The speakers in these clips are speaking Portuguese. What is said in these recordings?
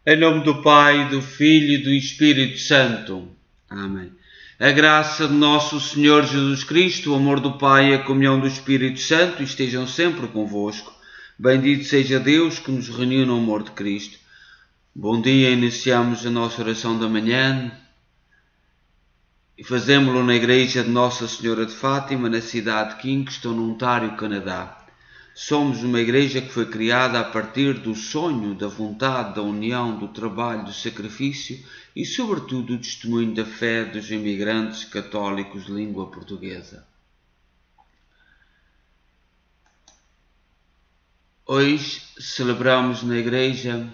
Em nome do Pai, do Filho e do Espírito Santo. Amém. A graça de nosso Senhor Jesus Cristo, o amor do Pai e a comunhão do Espírito Santo estejam sempre convosco. Bendito seja Deus que nos reuniu no amor de Cristo. Bom dia, iniciamos a nossa oração da manhã e fazemos-lo na igreja de Nossa Senhora de Fátima, na cidade de Kingston, no Ontário, Canadá. Somos uma igreja que foi criada a partir do sonho, da vontade, da união, do trabalho, do sacrifício e, sobretudo, do testemunho da fé dos imigrantes católicos de língua portuguesa. Hoje celebramos na igreja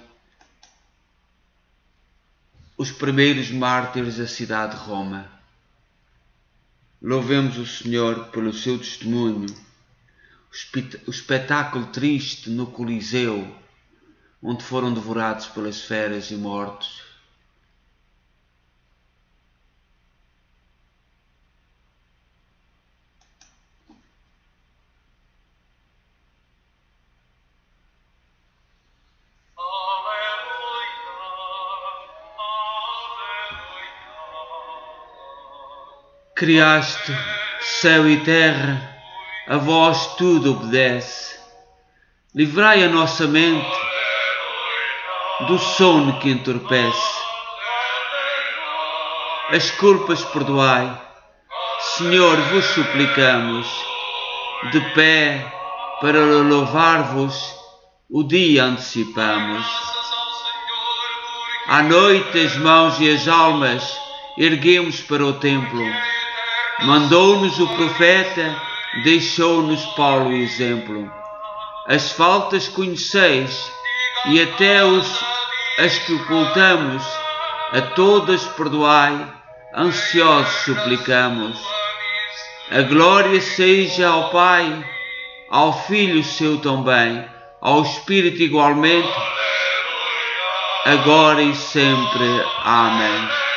os primeiros mártires da cidade de Roma. Louvemos o Senhor pelo seu testemunho. O espetáculo triste no Coliseu, onde foram devorados pelas feras e mortos. Criaste céu e terra, a vós tudo obedece. Livrai a nossa mente do sono que entorpece. As culpas perdoai, Senhor, vos suplicamos. De pé, para louvar-vos, o dia antecipamos. À noite as mãos e as almas erguemos para o templo. Mandou-nos o profeta, deixou-nos Paulo o exemplo. As faltas conheceis e até as que ocultamos, a todas perdoai, ansiosos suplicamos. A glória seja ao Pai, ao Filho seu também, ao Espírito igualmente, agora e sempre. Amém.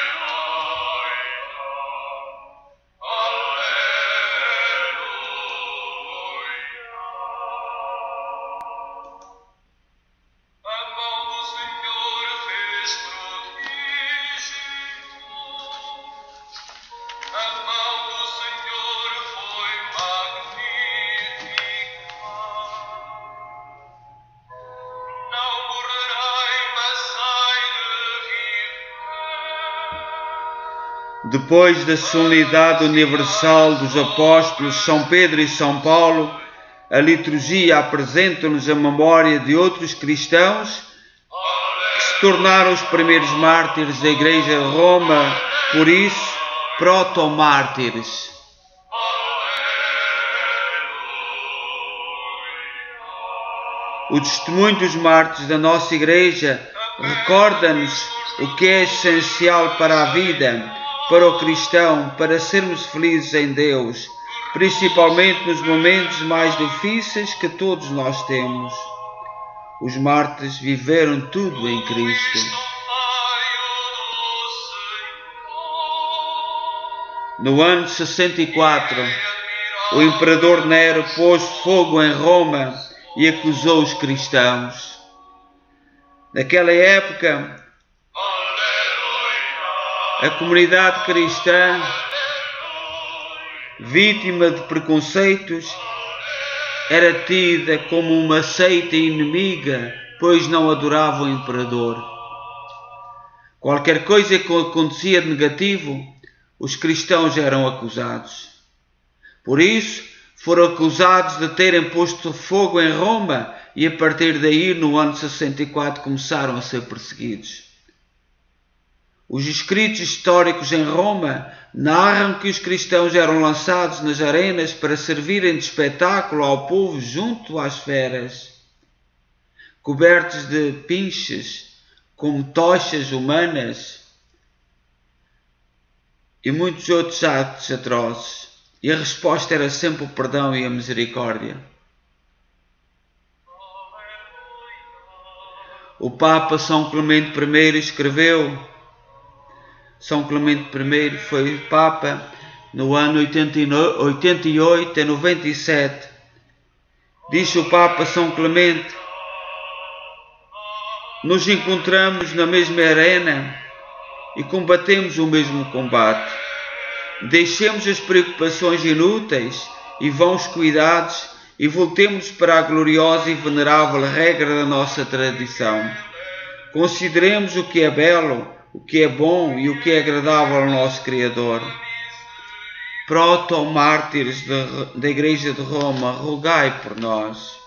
Depois da solenidade universal dos apóstolos São Pedro e São Paulo, a liturgia apresenta-nos a memória de outros cristãos que se tornaram os primeiros mártires da Igreja de Roma, por isso, proto-mártires. O testemunho dos mártires da nossa Igreja recorda-nos o que é essencial para a vida, para o cristão, para sermos felizes em Deus, principalmente nos momentos mais difíceis que todos nós temos. Os mártires viveram tudo em Cristo. No ano 64, o imperador Nero pôs fogo em Roma e acusou os cristãos. Naquela época, a comunidade cristã, vítima de preconceitos, era tida como uma seita inimiga, pois não adorava o imperador. Qualquer coisa que acontecia de negativo, os cristãos eram acusados. Por isso, foram acusados de terem posto fogo em Roma e a partir daí, no ano 64, começaram a ser perseguidos. Os escritos históricos em Roma narram que os cristãos eram lançados nas arenas para servirem de espetáculo ao povo junto às feras, cobertos de pinches, como tochas humanas e muitos outros atos atrozes. E a resposta era sempre o perdão e a misericórdia. O Papa São Clemente I escreveu. São Clemente I foi Papa no ano 88 a 97. Diz o Papa São Clemente: nos encontramos na mesma arena e combatemos o mesmo combate. Deixemos as preocupações inúteis e vãos cuidados e voltemos para a gloriosa e venerável regra da nossa tradição. Consideremos o que é belo, o que é bom e o que é agradável ao nosso Criador. Proto-mártires da Igreja de Roma, rogai por nós.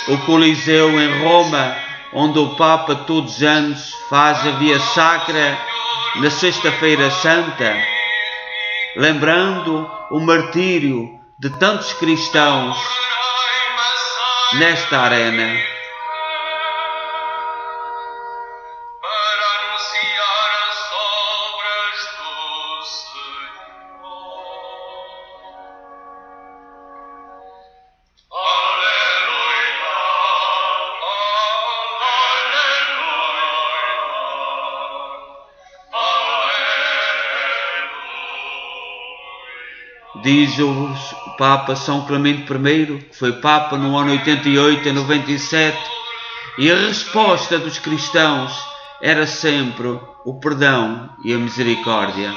O Coliseu em Roma, onde o Papa todos os anos faz a Via Sacra na Sexta-feira Santa, lembrando o martírio de tantos cristãos nesta arena. Diz o Papa São Clemente I, que foi Papa no ano 88 e 97, e a resposta dos cristãos era sempre o perdão e a misericórdia.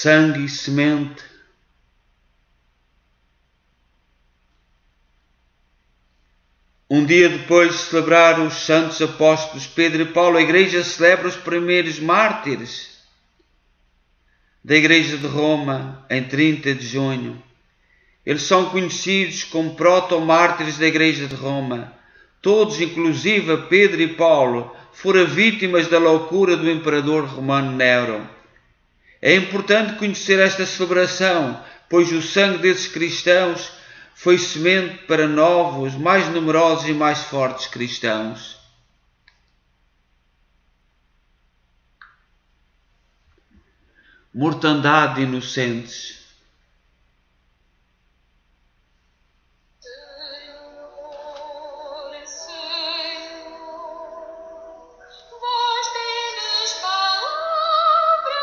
Sangue e semente. Um dia depois de celebrar os santos apóstolos Pedro e Paulo, a Igreja celebra os primeiros mártires da Igreja de Roma em 30 de junho. Eles são conhecidos como proto-mártires da Igreja de Roma. Todos, inclusive Pedro e Paulo, foram vítimas da loucura do imperador romano Nero. É importante conhecer esta celebração, pois o sangue desses cristãos foi semente para novos, mais numerosos e mais fortes cristãos. Mortandade de inocentes.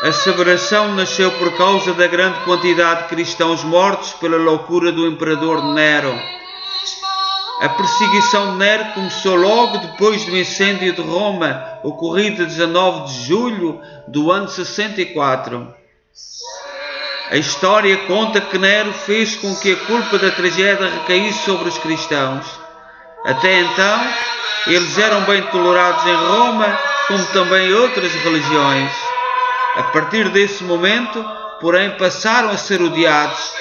A celebração nasceu por causa da grande quantidade de cristãos mortos pela loucura do imperador Nero. A perseguição de Nero começou logo depois do incêndio de Roma, ocorrido 19 de julho do ano 64. A história conta que Nero fez com que a culpa da tragédia recaísse sobre os cristãos. Até então, eles eram bem tolerados em Roma, como também outras religiões. A partir desse momento, porém, passaram a ser odiados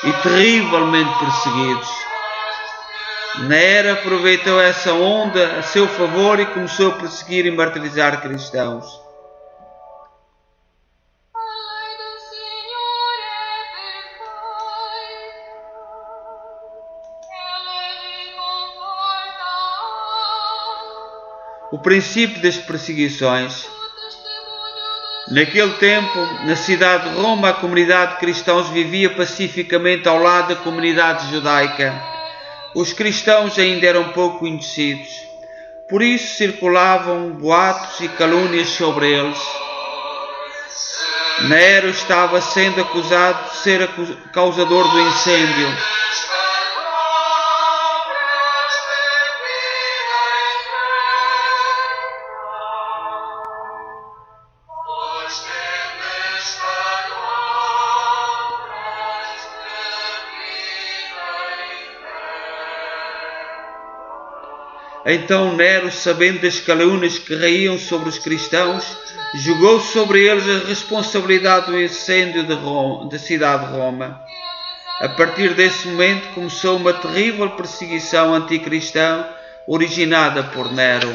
e terrivelmente perseguidos. Nero aproveitou essa onda a seu favor e começou a perseguir e martirizar cristãos. O princípio das perseguições. Naquele tempo, na cidade de Roma, a comunidade de cristãos vivia pacificamente ao lado da comunidade judaica. Os cristãos ainda eram pouco conhecidos, por isso circulavam boatos e calúnias sobre eles. Nero estava sendo acusado de ser causador do incêndio. Então Nero, sabendo das calúnias que raíam sobre os cristãos, jogou sobre eles a responsabilidade do incêndio da cidade de Roma. A partir desse momento começou uma terrível perseguição anticristã originada por Nero.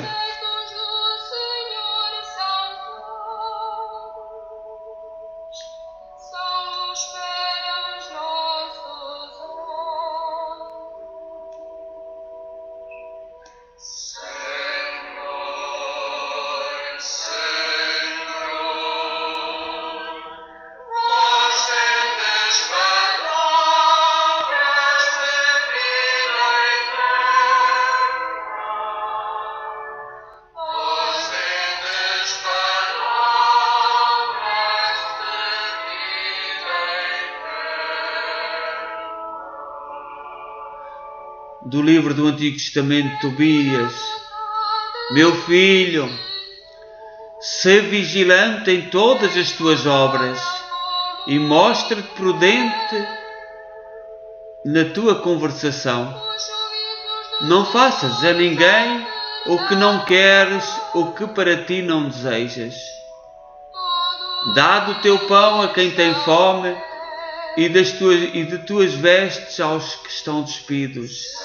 Do livro do Antigo Testamento, Tobias: meu filho, sê vigilante em todas as tuas obras e mostra-te prudente na tua conversação. Não faças a ninguém o que não queres, o que para ti não desejas. Dá do teu pão a quem tem fome e de tuas vestes aos que estão despidos.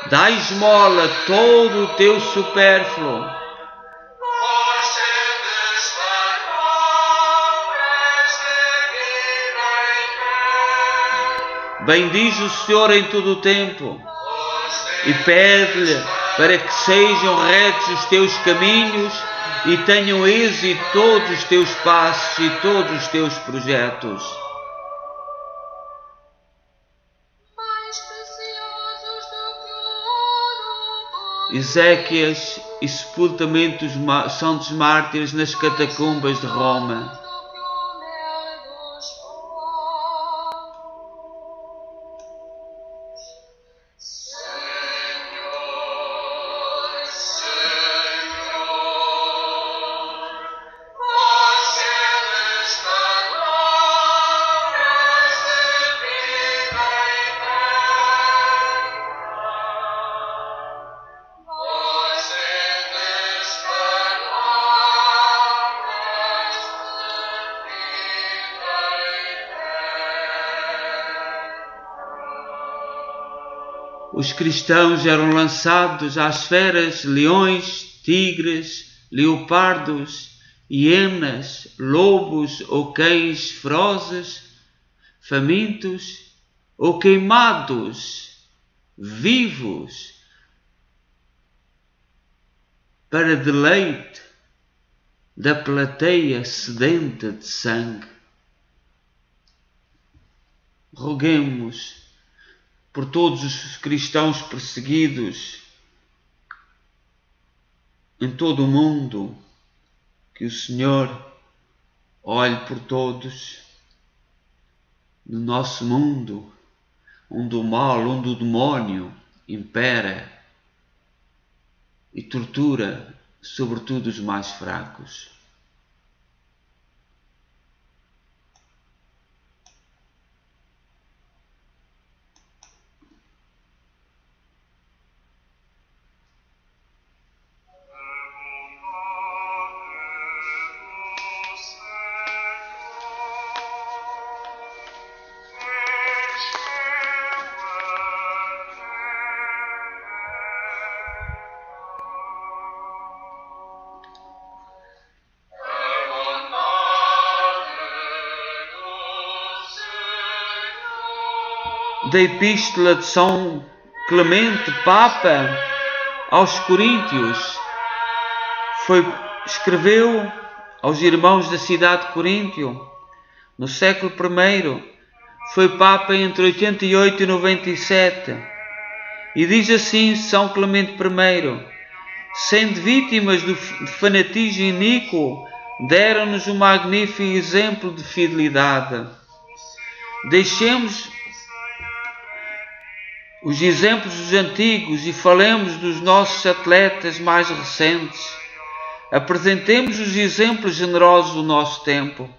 Dá esmola todo o teu supérfluo. Bendiz o Senhor em todo o tempo e pede-lhe para que sejam retos os teus caminhos e tenham êxito todos os teus passos e todos os teus projetos. Ezequias e sepultamento dos santos mártires nas catacumbas de Roma. Os cristãos eram lançados às feras, leões, tigres, leopardos, hienas, lobos ou cães ferozes, famintos ou queimados, vivos, para deleite da plateia sedenta de sangue. Roguemos por todos os cristãos perseguidos em todo o mundo, que o Senhor olhe por todos no nosso mundo, onde o mal, onde o demónio impera e tortura, sobretudo, os mais fracos. Da Epístola de São Clemente, Papa, aos Coríntios, escreveu aos irmãos da cidade de Coríntio, no século I, foi Papa entre 88 e 97, e diz assim São Clemente I: sendo vítimas do fanatismo iníquo, deram-nos um magnífico exemplo de fidelidade. Deixemos os exemplos dos antigos e falemos dos nossos atletas mais recentes. Apresentemos os exemplos generosos do nosso tempo.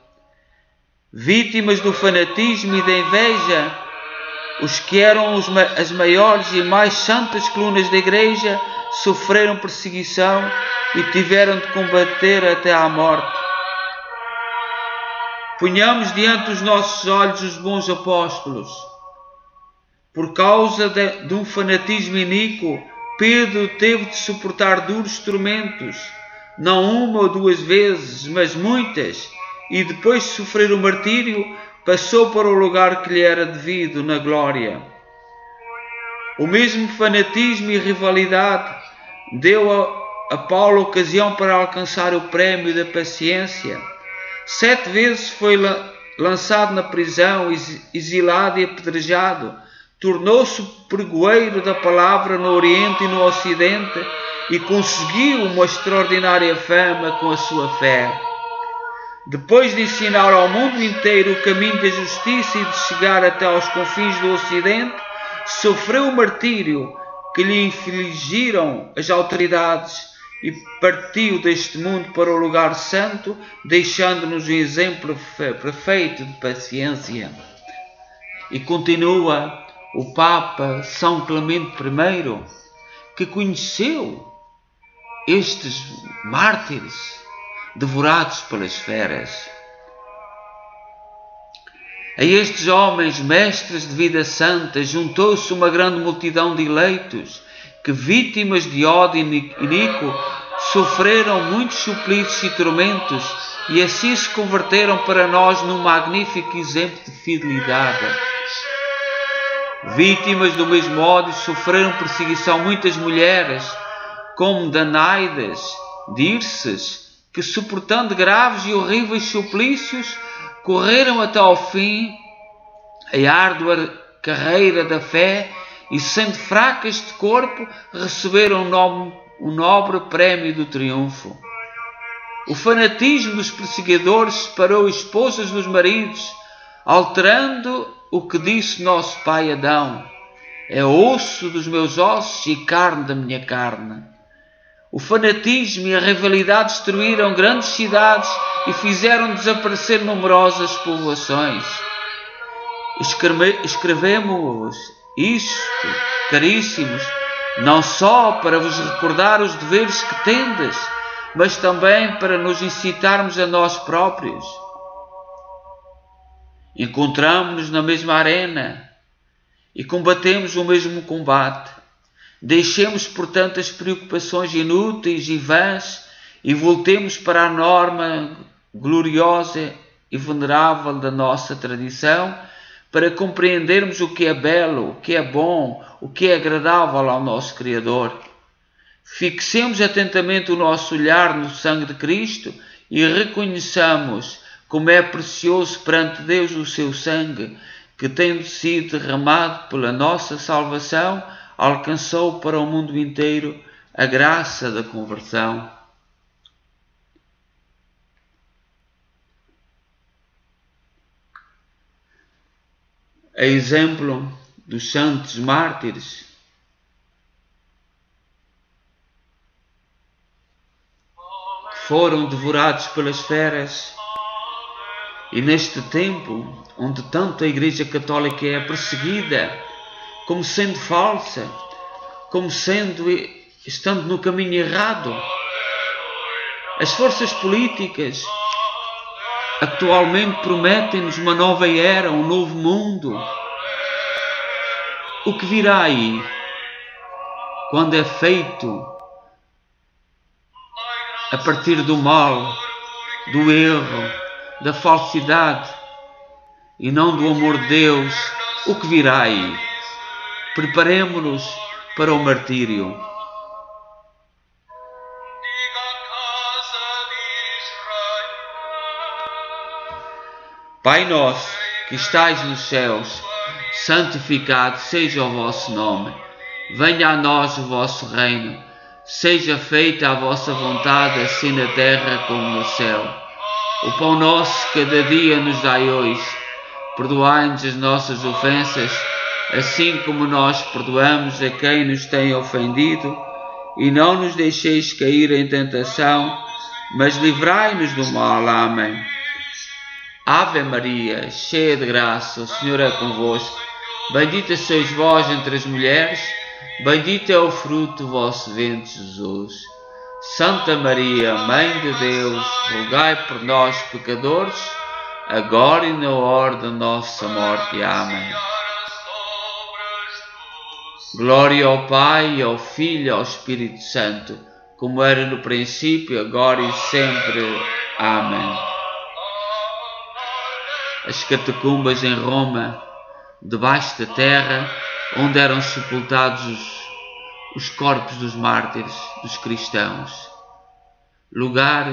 Vítimas do fanatismo e da inveja, os que eram as maiores e mais santas colunas da Igreja sofreram perseguição e tiveram de combater até à morte. Ponhamos diante dos nossos olhos os bons apóstolos. Por causa de um fanatismo iníquo, Pedro teve de suportar duros tormentos, não uma ou duas vezes, mas muitas, e depois de sofrer o martírio, passou para o lugar que lhe era devido na glória. O mesmo fanatismo e rivalidade deu a Paulo ocasião para alcançar o prémio da paciência. 7 vezes foi lançado na prisão, exilado e apedrejado. Tornou-se pregoeiro da palavra no Oriente e no Ocidente e conseguiu uma extraordinária fama com a sua fé. Depois de ensinar ao mundo inteiro o caminho da justiça e de chegar até aos confins do Ocidente, sofreu o martírio que lhe infligiram as autoridades e partiu deste mundo para o lugar santo, deixando-nos um exemplo perfeito de paciência. E continua o Papa São Clemente I, que conheceu estes mártires devorados pelas feras. A estes homens, mestres de vida santa, juntou-se uma grande multidão de eleitos que, vítimas de ódio iníquo, sofreram muitos suplícios e tormentos e assim se converteram para nós num magnífico exemplo de fidelidade. Vítimas do mesmo ódio, sofreram perseguição muitas mulheres, como Danaides, Dirces, que, suportando graves e horríveis suplícios, correram até ao fim a árdua carreira da fé e, sendo fracas de corpo, receberam o nobre prémio do triunfo. O fanatismo dos perseguidores separou esposas dos maridos, alterando o que disse nosso pai Adão: é osso dos meus ossos e carne da minha carne. O fanatismo e a rivalidade destruíram grandes cidades e fizeram desaparecer numerosas povoações. Escrevemos isto, caríssimos, não só para vos recordar os deveres que tendes, mas também para nos incitarmos a nós próprios. Encontramo-nos na mesma arena e combatemos o mesmo combate. Deixemos, portanto, as preocupações inúteis e vãs e voltemos para a norma gloriosa e venerável da nossa tradição para compreendermos o que é belo, o que é bom, o que é agradável ao nosso Criador. Fixemos atentamente o nosso olhar no sangue de Cristo e reconheçamos como é precioso perante Deus o seu sangue, que, tendo sido derramado pela nossa salvação, alcançou para o mundo inteiro a graça da conversão. A exemplo dos santos mártires, que foram devorados pelas feras, e neste tempo, onde tanto a Igreja Católica é perseguida, como sendo falsa, como estando no caminho errado, as forças políticas atualmente prometem-nos uma nova era, um novo mundo. O que virá aí, quando é feito a partir do mal, do erro, da falsidade e não do amor de Deus? O que virá aí? Preparemo-nos para o martírio. Pai nosso, que estais nos céus, santificado seja o vosso nome. Venha a nós o vosso reino. Seja feita a vossa vontade, assim na terra como no céu. O pão nosso cada dia nos dai hoje. Perdoai-nos as nossas ofensas, assim como nós perdoamos a quem nos tem ofendido. E não nos deixeis cair em tentação, mas livrai-nos do mal. Amém. Ave Maria, cheia de graça, o Senhor é convosco. Bendita sois vós entre as mulheres, bendito é o fruto do vosso ventre, Jesus. Santa Maria, Mãe de Deus, rogai por nós, pecadores, agora e na hora da nossa morte. Amém. Glória ao Pai, ao Filho e ao Espírito Santo, como era no princípio, agora e sempre. Amém. As catacumbas em Roma, debaixo da terra, onde eram sepultados os corpos dos mártires, dos cristãos. Lugar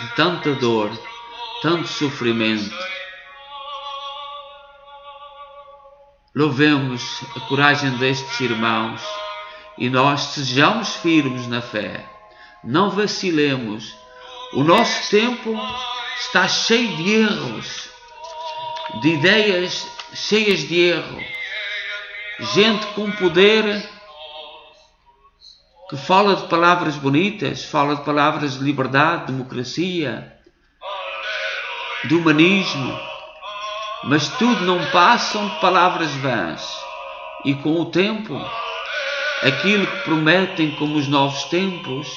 de tanta dor, tanto sofrimento. Louvemos a coragem destes irmãos e nós sejamos firmes na fé. Não vacilemos. O nosso tempo está cheio de erros, de ideias cheias de erro. Gente com poder que fala de palavras bonitas, fala de palavras de liberdade, de democracia, de humanismo, mas tudo não passam de palavras vãs. E com o tempo, aquilo que prometem como os novos tempos,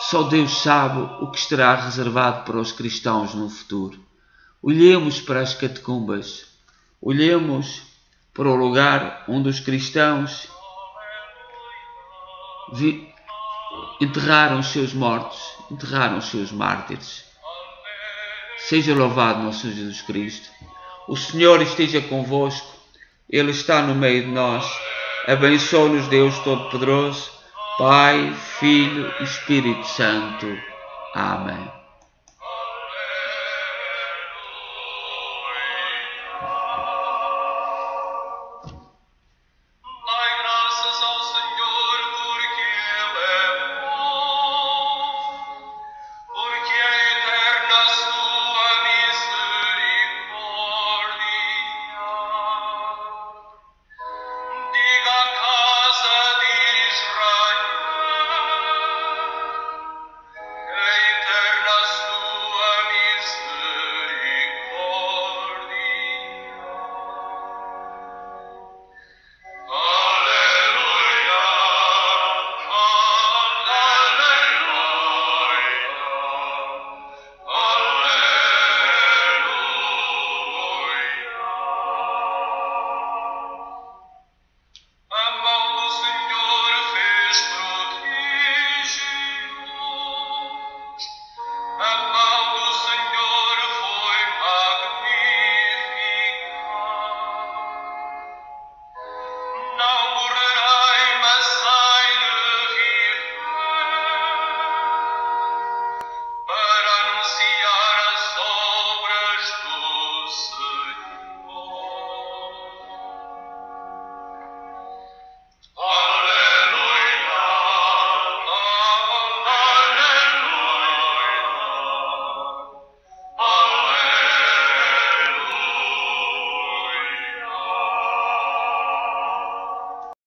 só Deus sabe o que estará reservado para os cristãos no futuro. Olhemos para as catacumbas, olhemos para o lugar onde os cristãos enterraram os seus mortos, enterraram os seus mártires. Seja louvado nosso Senhor Jesus Cristo. O Senhor esteja convosco, Ele está no meio de nós. Abençoe-nos Deus Todo-Poderoso, Pai, Filho e Espírito Santo. Amém.